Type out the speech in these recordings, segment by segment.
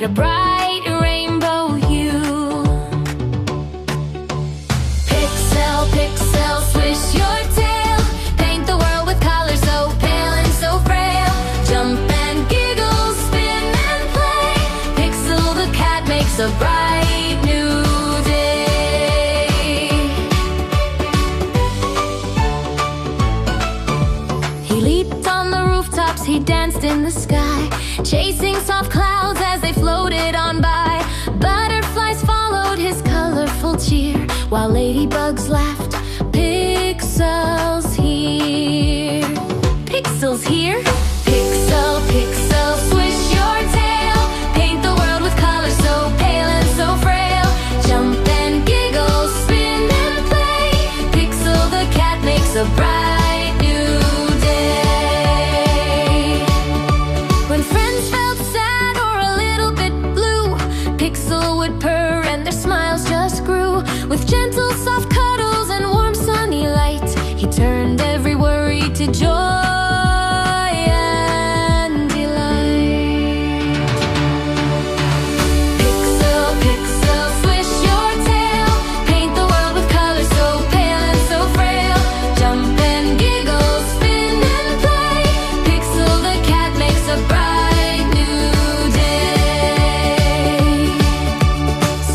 a bright rainbow hue. Pixel, pixel, swish your tail, paint the world with colors so pale and so frail. Jump and giggle, spin and play. Pixel the cat makes a bright new day. He leaped on the rooftops, he danced in the sky, chasing soft clouds as they floated on by. Butterflies followed his colorful cheer, while ladybugs laughed. Pixel's here. Pixel's here. Pixel, pixel, swish your tail, paint the world with colors so pale and so frail. Jump and giggle, spin and play. Pixel the cat makes a bright new day. When friends felt sad or a little bit blue, Pixel would purr and their smiles just grew. With gentle soft cuddles and warm sunny light, he turned every worry to joy and delight. Pixel, pixel, swish your tail, paint the world with colors so pale and so frail. Jump and giggle, spin and play. Pixel the cat makes a bright new day.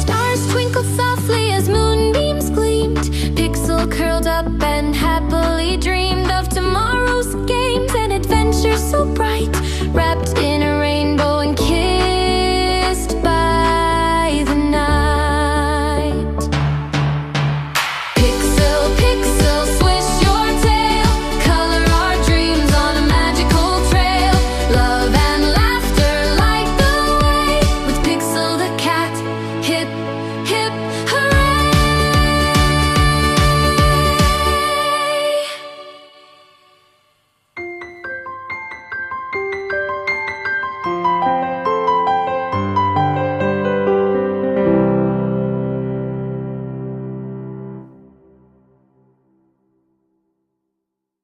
Stars twinkled softly as moonbeams gleamed. Pixel curled up and happily dreamed of tomorrow's games and adventures so bright, wrapped in a rainbow